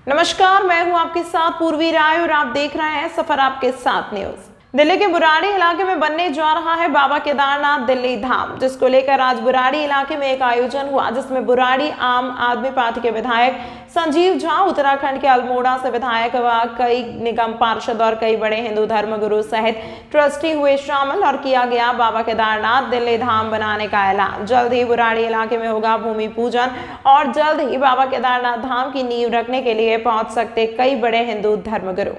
नमस्कार, मैं हूं आपके साथ पूर्वी राय और आप देख रहे हैं सफर आपके साथ न्यूज। दिल्ली के बुराड़ी इलाके में बनने जा रहा है बाबा केदारनाथ दिल्ली धाम, जिसको लेकर आज बुराड़ी इलाके में एक आयोजन हुआ, जिसमें बुराड़ी आम आदमी पार्टी के विधायक संजीव झा, उत्तराखंड के अल्मोड़ा से विधायक व कई निगम पार्षद और कई बड़े हिंदू धर्मगुरु सहित ट्रस्टी हुए शामिल और किया गया बाबा केदारनाथ दिल्ली धाम बनाने का ऐलान। जल्द ही बुराड़ी इलाके में होगा भूमि पूजन और जल्द ही बाबा केदारनाथ धाम की नींव रखने के लिए पहुंच सकते कई बड़े हिंदू धर्मगुरु।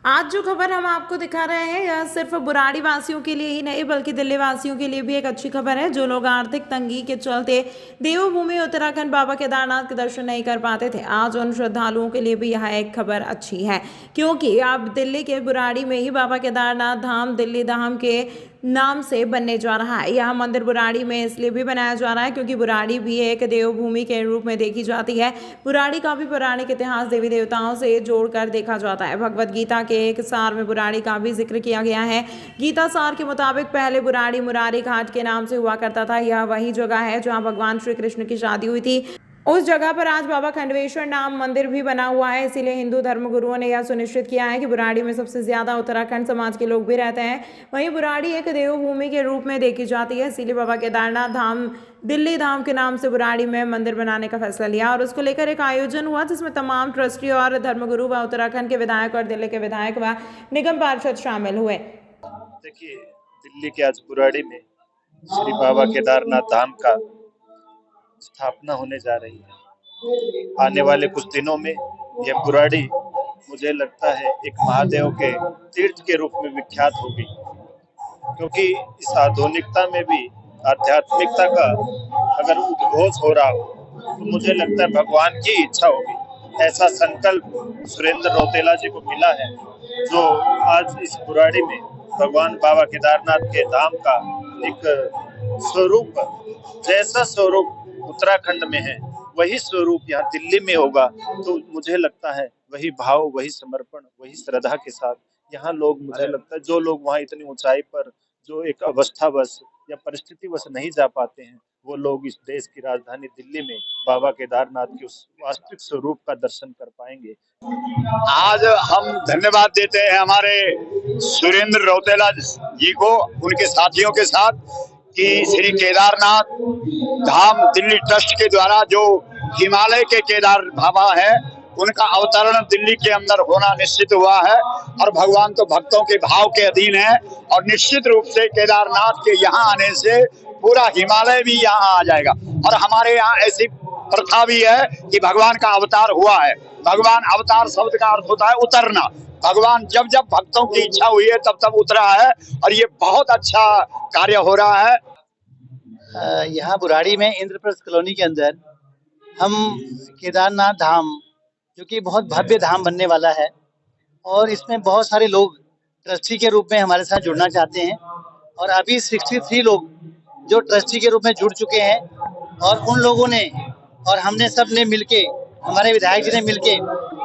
आज जो खबर हम आपको दिखा रहे हैं यह सिर्फ बुराड़ी वासियों के लिए ही नहीं बल्कि दिल्ली वासियों के लिए भी एक अच्छी खबर है। जो लोग आर्थिक तंगी के चलते देवभूमि उत्तराखंड बाबा केदारनाथ के दर्शन नहीं कर पाते थे, आज उन श्रद्धालुओं के लिए भी यह एक खबर अच्छी है, क्योंकि अब दिल्ली के बुराड़ी में ही बाबा केदारनाथ धाम दिल्ली धाम के नाम से बनने जा रहा है। यह मंदिर बुराड़ी में इसलिए भी बनाया जा रहा है क्योंकि बुराड़ी भी एक देवभूमि के रूप में देखी जाती है। बुराड़ी का भी पौराणिक इतिहास देवी देवताओं से जोड़कर देखा जाता है। भगवत गीता के एक सार में बुराड़ी का भी जिक्र किया गया है। गीता सार के मुताबिक पहले बुराड़ी मुरारी घाट के नाम से हुआ करता था। यह वही जगह है जहाँ भगवान श्री कृष्ण की शादी हुई थी। उस जगह पर आज बाबा खंडवेश्वर नाम मंदिर भी बना हुआ है। इसीलिए हिंदू धर्मगुरुओं ने यह सुनिश्चित किया है कि बुराड़ी में सबसे ज्यादा उत्तराखंड समाज के लोग भी रहते हैं। वहीं बुराड़ी एक देवभूमि के रूप में देखी जाती है, इसीलिए बाबा केदारनाथ धाम दिल्ली धाम के नाम से बुराड़ी में मंदिर बनाने का फैसला लिया और उसको लेकर एक आयोजन हुआ, जिसमें तमाम ट्रस्टी और धर्मगुरु व उत्तराखंड के विधायक और दिल्ली के विधायक व निगम पार्षद शामिल हुए। देखिए, दिल्ली के आज बुराड़ी में श्री बाबा केदारनाथ धाम का स्थापना होने जा रही है। आने वाले कुछ दिनों में यह बुराड़ी मुझे लगता है एक महादेव के तीर्थ के रूप में विख्यात होगी, क्योंकि इस आधुनिकता में भी आध्यात्मिकता का अगर उद्घोष हो रहा हो तो मुझे लगता है भगवान की इच्छा होगी। ऐसा संकल्प सुरेंद्र रौतेला जी को मिला है, जो आज इस बुराड़ी में भगवान बाबा केदारनाथ के धाम का एक स्वरूप, जैसा स्वरूप उत्तराखंड में है वही स्वरूप यहाँ दिल्ली में होगा। तो मुझे लगता है वही भाव, वही समर्पण, वही श्रद्धा के साथ यहाँ लोग, मुझे लगता है जो लोग वहाँ इतनी ऊंचाई पर जो एक अवस्थावश या परिस्थितिवश नहीं जा पाते हैं, वो लोग इस देश की राजधानी दिल्ली में बाबा केदारनाथ के उस वास्तविक स्वरूप का दर्शन कर पाएंगे। आज हम धन्यवाद देते हैं हमारे सुरेंद्र रौतेला जी को, उनके साथियों के साथ, कि श्री केदारनाथ धाम दिल्ली ट्रस्ट के द्वारा जो हिमालय के केदार बाबा है उनका अवतरण दिल्ली के अंदर होना निश्चित हुआ है। और भगवान तो भक्तों के भाव के अधीन है और निश्चित रूप से केदारनाथ के यहाँ आने से पूरा हिमालय भी यहाँ आ जाएगा। और हमारे यहाँ ऐसी प्रथा भी है कि भगवान का अवतार हुआ है। भगवान अवतार शब्द का अर्थ होता है उतरना। भगवान जब जब भक्तों की इच्छा हुई है तब तब उतरा है और ये बहुत अच्छा कार्य हो रहा है। यहाँ बुराड़ी में इंद्रप्रस्थ कॉलोनी के अंदर हम केदारनाथ धाम, जो कि बहुत भव्य धाम बनने वाला है, और इसमें बहुत सारे लोग ट्रस्टी के रूप में हमारे साथ जुड़ना चाहते हैं। और अभी 63 लोग जो ट्रस्टी के रूप में जुड़ चुके हैं, और उन लोगों ने और हमने सब ने मिलके, हमारे विधायक जी ने मिलके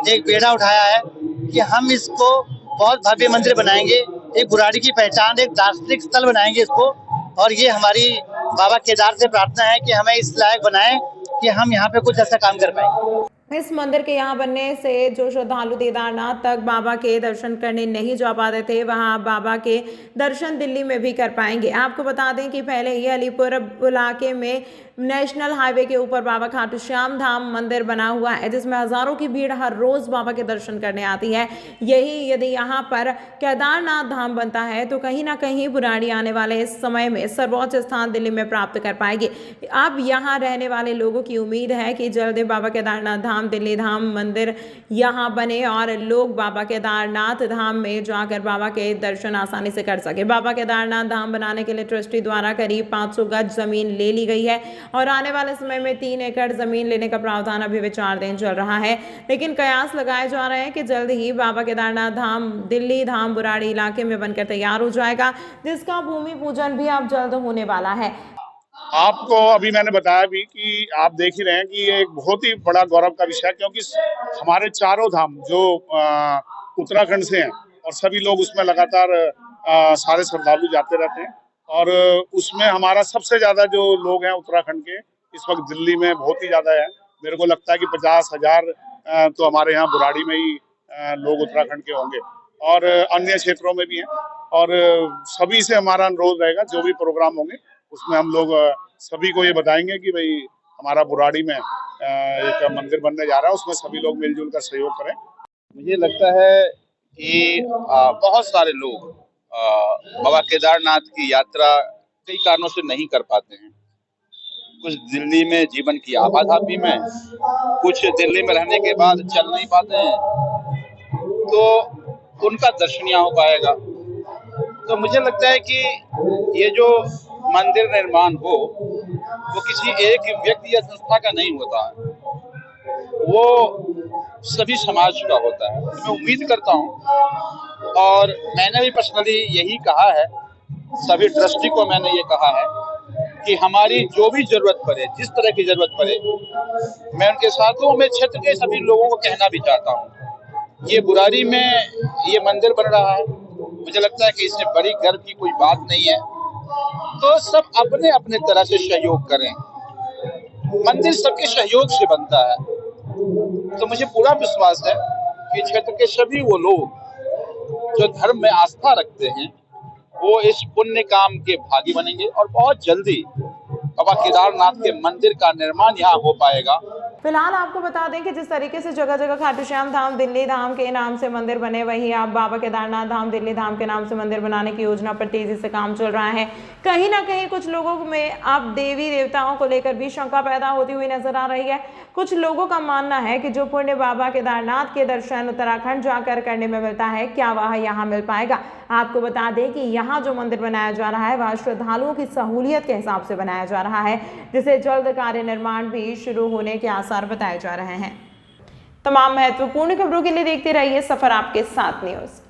एक बेड़ा उठाया है कि हम इसको बहुत भव्य मंदिर बनाएंगे, एक बुराड़ी की पहचान, एक दार्शनिक स्थल बनाएंगे इसको। और ये हमारी बाबा केदार से प्रार्थना है कि हमें इस लायक बनाएं कि हम यहाँ पे कुछ ऐसा काम कर पाए। इस मंदिर के यहाँ बनने से जो श्रद्धालु केदारनाथ तक बाबा के दर्शन करने नहीं जा पाते थे, वहाँ बाबा के दर्शन दिल्ली में भी कर पाएंगे। आपको बता दें कि पहले ही अलीपुर इलाके में नेशनल हाईवे के ऊपर बाबा खाटू श्याम धाम मंदिर बना हुआ है, जिसमें हजारों की भीड़ हर रोज बाबा के दर्शन करने आती है। यही यदि यहाँ पर केदारनाथ धाम बनता है तो कहीं ना कहीं बुराड़ी आने वाले इस समय में सर्वोच्च स्थान दिल्ली में प्राप्त कर पाएगी। अब यहाँ रहने वाले लोगों की उम्मीद है कि जल्द बाबा केदारनाथ धाम दिल्ली धाम मंदिर यहाँ बने और लोग बाबा केदारनाथ धाम में जाकर बाबा के दर्शन आसानी से कर सके। बाबा केदारनाथ धाम बनाने के लिए ट्रस्टी द्वारा करीब 500 गज जमीन ले ली गई है और आने वाले समय में 3 एकड़ जमीन लेने का प्रावधान अभी विचाराधीन चल रहा है। लेकिन कयास लगाए जा रहे हैं कि जल्द ही बाबा केदारनाथ धाम दिल्ली धाम बुराड़ी इलाके में बनकर तैयार हो जाएगा, जिसका भूमि पूजन भी अब जल्द होने वाला है। आपको अभी मैंने बताया भी कि आप देख ही रहे हैं कि ये एक बहुत ही बड़ा गौरव का विषय है, क्योंकि हमारे चारों धाम जो उत्तराखंड से हैं और सभी लोग उसमें लगातार सारे श्रद्धालु जाते रहते हैं। और उसमें हमारा सबसे ज्यादा जो लोग हैं उत्तराखंड के इस वक्त दिल्ली में बहुत ही ज्यादा है। मेरे को लगता है कि 50,000 तो हमारे यहाँ बुराड़ी में ही लोग उत्तराखंड के होंगे और अन्य क्षेत्रों में भी हैं। और सभी से हमारा अनुरोध रहेगा, जो भी प्रोग्राम होंगे उसमें हम लोग सभी को ये बताएंगे कि भाई हमारा बुराड़ी में एक मंदिर बनने जा रहा है, उसमें सभी लोग मिलजुल कर सहयोग करें। मुझे लगता है कि बहुत सारे लोग बाबा केदारनाथ की यात्रा कई कारणों से नहीं कर पाते हैं। कुछ दिल्ली में जीवन की आपाधापी में, कुछ दिल्ली में रहने के बाद चल नहीं पाते हैं, तो उनका दर्शन यहाँ हो पाएगा। तो मुझे लगता है कि ये जो मंदिर निर्माण हो वो किसी एक व्यक्ति या संस्था का नहीं होता है, वो सभी समाज का होता है। मैं उम्मीद करता हूँ और मैंने भी पर्सनली यही कहा है, सभी ट्रस्टी को मैंने ये कहा है कि हमारी जो भी जरूरत पड़े, जिस तरह की जरूरत पड़े, मैं उनके साथ हूँ। मैं क्षेत्र के सभी लोगों को कहना भी चाहता हूँ, ये बुराड़ी में ये मंदिर बन रहा है, मुझे लगता है कि इसमें बड़ी गर्व की कोई बात नहीं है। तो सब अपने अपने तरह से सहयोग करें, मंदिर सबके सहयोग से बनता है। तो मुझे पूरा विश्वास है कि क्षेत्र के सभी वो लोग जो धर्म में आस्था रखते हैं वो इस पुण्य काम के भागी बनेंगे और बहुत जल्दी बाबा केदारनाथ के मंदिर का निर्माण यहाँ हो पाएगा। फिलहाल आपको बता दें कि जिस तरीके से जगह जगह खाटू श्याम धाम दिल्ली धाम के नाम से मंदिर बने, वहीं अब बाबा केदारनाथ धाम दिल्ली धाम के नाम से मंदिर बनाने की योजना पर तेजी से काम चल रहा है। कहीं ना कहीं कुछ लोगों में अब देवी देवताओं को लेकर भी शंका पैदा होती हुई नजर आ रही है। कुछ लोगों का मानना है कि जो पुण्य बाबा केदारनाथ के दर्शन उत्तराखंड जाकर करने में मिलता है, क्या वह यहाँ मिल पाएगा। आपको बता दें कि यहाँ जो मंदिर बनाया जा रहा है वह श्रद्धालुओं की सहूलियत के हिसाब से बनाया जा रहा है, जिसे जल्द कार्य निर्माण भी शुरू होने के आसार बताए जा रहे हैं। तमाम महत्वपूर्ण खबरों के लिए देखते रहिए सफर आपके साथ न्यूज़।